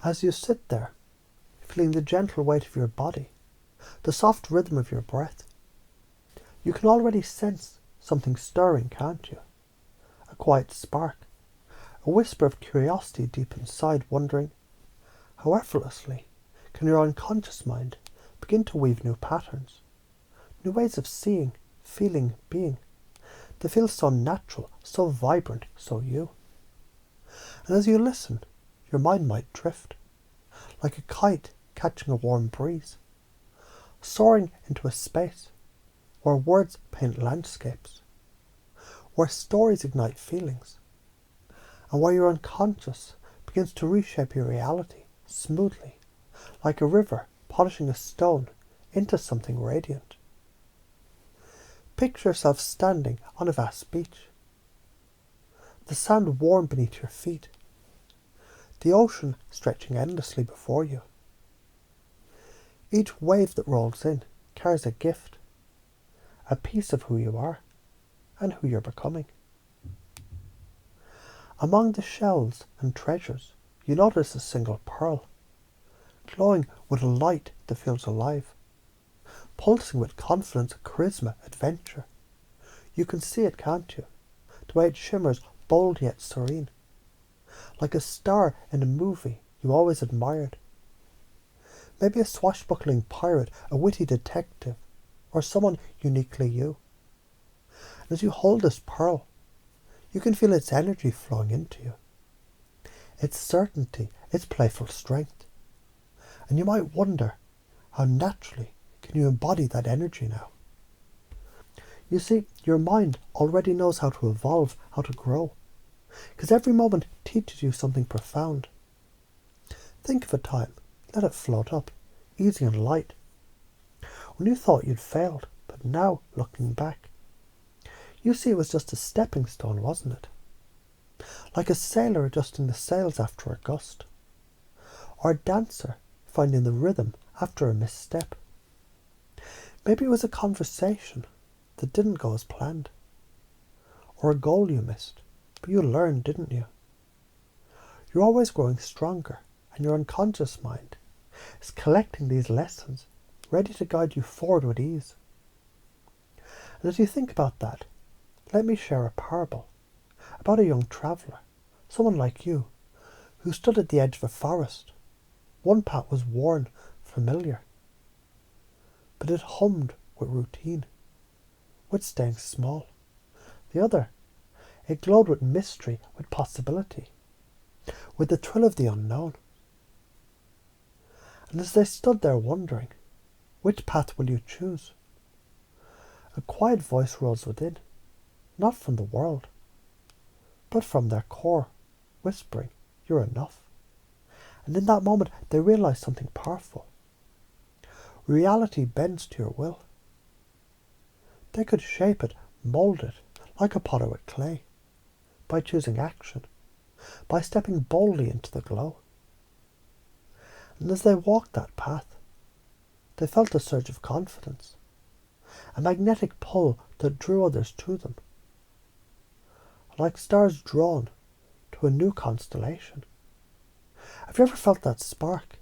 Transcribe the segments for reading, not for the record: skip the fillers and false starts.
As you sit there, feeling the gentle weight of your body, the soft rhythm of your breath, you can already sense something stirring, can't you? A quiet spark, a whisper of curiosity deep inside, wondering, how effortlessly can your unconscious mind begin to weave new patterns, new ways of seeing, feeling, being, that feel so natural, so vibrant, so you. And as you listen, your mind might drift, like a kite catching a warm breeze, soaring into a space where words paint landscapes, where stories ignite feelings, and where your unconscious begins to reshape your reality smoothly, like a river polishing a stone into something radiant. Picture yourself standing on a vast beach, the sand warm beneath your feet, the ocean stretching endlessly before you. Each wave that rolls in carries a gift, a piece of who you are and who you're becoming. Among the shells and treasures, you notice a single pearl, glowing with a light that feels alive, pulsing with confidence, charisma, adventure. You can see it, can't you? The way it shimmers, bold yet serene, like a star in a movie you always admired. Maybe a swashbuckling pirate, a witty detective, or someone uniquely you. And as you hold this pearl, you can feel its energy flowing into you, its certainty, its playful strength. And you might wonder, how naturally can you embody that energy now? You see, your mind already knows how to evolve, how to grow, because every moment teaches you something profound. Think of a time, let it float up, easy and light, when you thought you'd failed, but now, looking back, you see it was just a stepping stone, wasn't it? Like a sailor adjusting the sails after a gust, or a dancer finding the rhythm after a misstep. Maybe it was a conversation that didn't go as planned, or a goal you missed, but you learned, didn't you? You're always growing stronger, and your unconscious mind is collecting these lessons, ready to guide you forward with ease. And as you think about that, let me share a parable about a young traveller, someone like you, who stood at the edge of a forest. One path was worn, familiar, but it hummed with routine, with staying small. The other, it glowed with mystery, with possibility, with the thrill of the unknown. And as they stood there wondering, which path will you choose? A quiet voice rose within, not from the world, but from their core, whispering, you're enough. And in that moment they realized something powerful. Reality bends to your will. They could shape it, mold it, like a potter with clay, by choosing action, by stepping boldly into the glow. And as they walked that path, they felt a surge of confidence, a magnetic pull that drew others to them, like stars drawn to a new constellation. Have you ever felt that spark,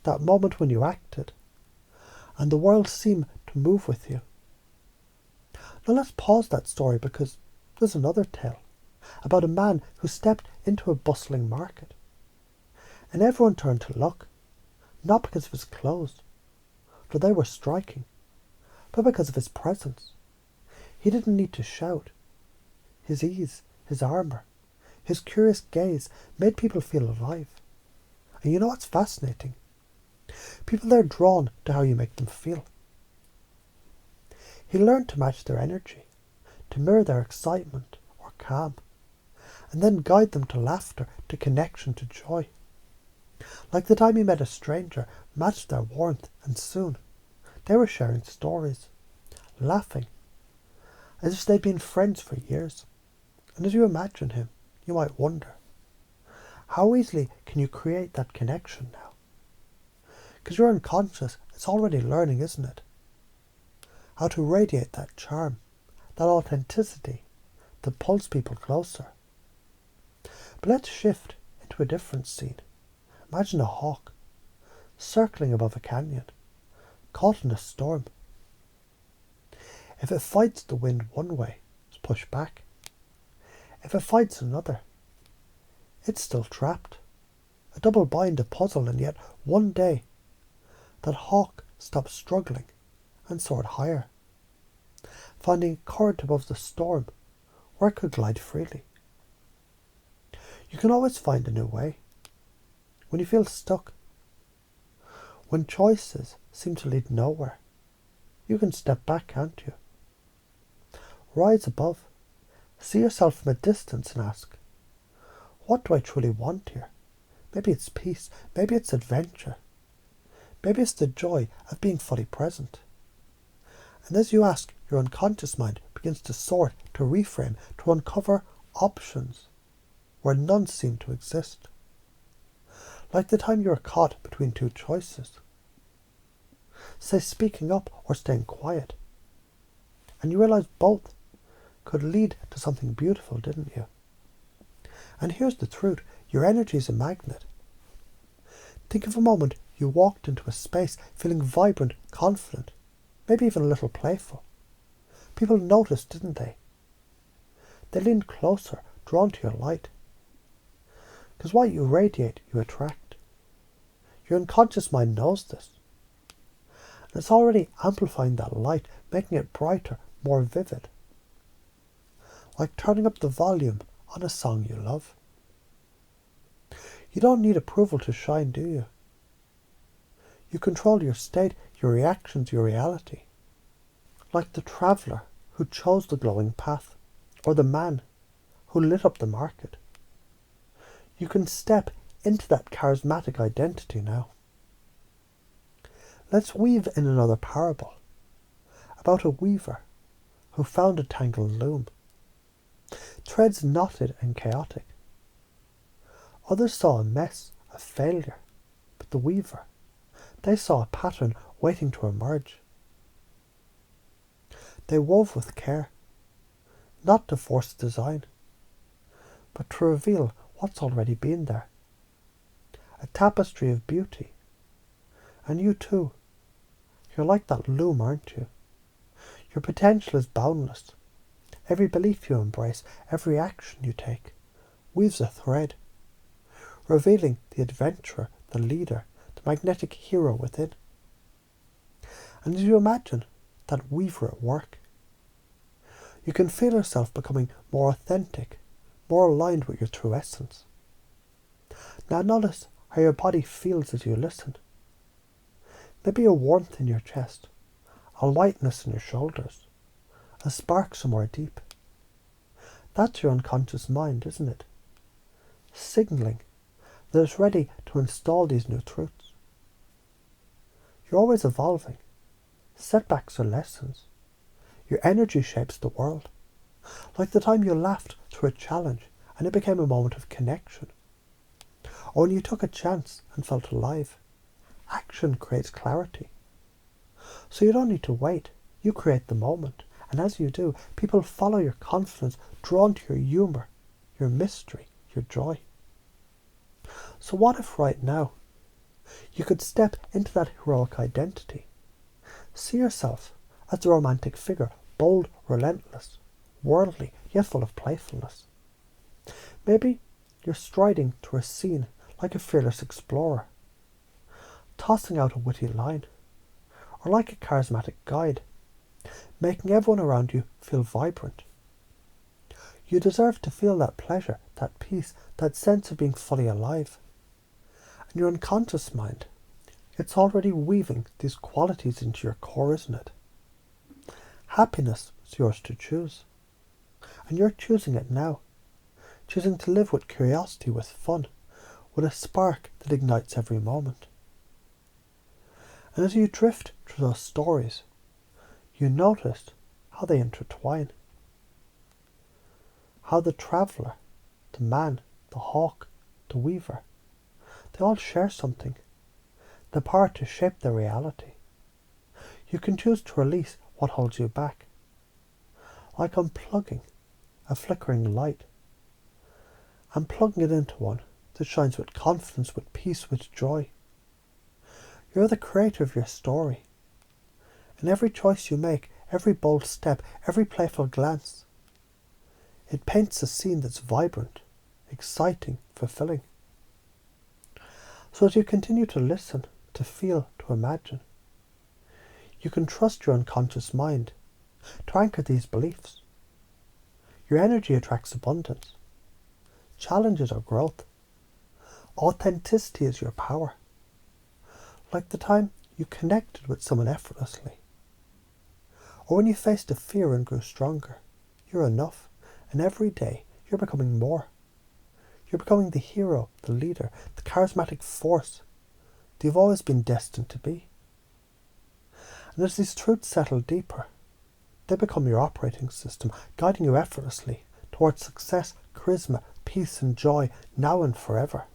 that moment when you acted, and the world seemed to move with you? Now let's pause that story, because there's another tale about a man who stepped into a bustling market, and everyone turned to look, not because of his clothes, for they were striking, but because of his presence. He didn't need to shout. His ease, his armour, his curious gaze made people feel alive. And you know what's fascinating? People are drawn to how you make them feel. He learned to match their energy, to mirror their excitement or calm, and then guide them to laughter, to connection, to joy. Like the time he met a stranger, matched their warmth, and soon they were sharing stories, laughing, as if they'd been friends for years. And as you imagine him, you might wonder, how easily can you create that connection now? Because your unconscious is already learning, isn't it? How to radiate that charm, that authenticity that pulls people closer. But let's shift into a different scene, Imagine a hawk circling above a canyon, caught in a storm. If it fights the wind one way, it's pushed back. If it fights another, it's still trapped. A double bind, a puzzle, and yet one day that hawk stopped struggling and soared higher, finding a current above the storm where it could glide freely. You can always find a new way. When you feel stuck, when choices seem to lead nowhere, you can step back, can't you? Rise above, see yourself from a distance and ask, what do I truly want here? Maybe it's peace, maybe it's adventure, maybe it's the joy of being fully present. And as you ask, your unconscious mind begins to sort, to reframe, to uncover options where none seem to exist. Like the time you were caught between two choices. Say speaking up or staying quiet. And you realize both could lead to something beautiful, didn't you? And here's the truth, your energy is a magnet. Think of a moment you walked into a space feeling vibrant, confident, maybe even a little playful. People noticed, didn't they? They leaned closer, drawn to your light. Because what you radiate, you attract. Your unconscious mind knows this. And it's already amplifying that light, making it brighter, more vivid. Like turning up the volume on a song you love. You don't need approval to shine, do you? You control your state, your reactions, your reality. Like the traveller who chose the glowing path, or the man who lit up the market. You can step into that charismatic identity now. Let's weave in another parable about a weaver who found a tangled loom. Threads knotted and chaotic. Others saw a mess, a failure, but the weaver, they saw a pattern waiting to emerge. They wove with care, not to force design, but to reveal what's already been there. A tapestry of beauty. And you too, you're like that loom, aren't you? Your potential is boundless. Every belief you embrace, every action you take, weaves a thread, revealing the adventurer, the leader, the magnetic hero within. And as you imagine that weaver at work, you can feel yourself becoming more authentic, more aligned with your true essence. Now notice how your body feels as you listen. Maybe a warmth in your chest, a lightness in your shoulders, a spark somewhere deep. That's your unconscious mind, isn't it? Signalling that it's ready to install these new truths. You're always evolving. Setbacks are lessons. Your energy shapes the world. Like the time you laughed through a challenge and it became a moment of connection. Or when you took a chance and felt alive. Action creates clarity. So you don't need to wait. You create the moment. And as you do, people follow your confidence, drawn to your humour, your mystery, your joy. So what if right now you could step into that heroic identity? See yourself as the romantic figure, bold, relentless, worldly, yet full of playfulness. Maybe you're striding through a scene like a fearless explorer, tossing out a witty line, or like a charismatic guide, making everyone around you feel vibrant. You deserve to feel that pleasure, that peace, that sense of being fully alive. And your unconscious mind, it's already weaving these qualities into your core, isn't it? Happiness is yours to choose. And you're choosing it now. Choosing to live with curiosity, with fun, with a spark that ignites every moment. And as you drift through those stories, you notice how they intertwine. How the traveller, the man, the hawk, the weaver, they all share something. The power to shape their reality. You can choose to release what holds you back. Like unplugging a flickering light and plugging it into one that shines with confidence, with peace, with joy. You're the creator of your story. And every choice you make, every bold step, every playful glance, it paints a scene that's vibrant, exciting, fulfilling. So as you continue to listen, to feel, to imagine, you can trust your unconscious mind to anchor these beliefs. Your energy attracts abundance. Challenges are growth. Authenticity is your power. Like the time you connected with someone effortlessly. Or when you faced a fear and grew stronger. You're enough, and every day you're becoming more. You're becoming the hero, the leader, the charismatic force that you've always been destined to be. And as these truths settle deeper, they become your operating system, guiding you effortlessly towards success, charisma, peace and joy, now and forever.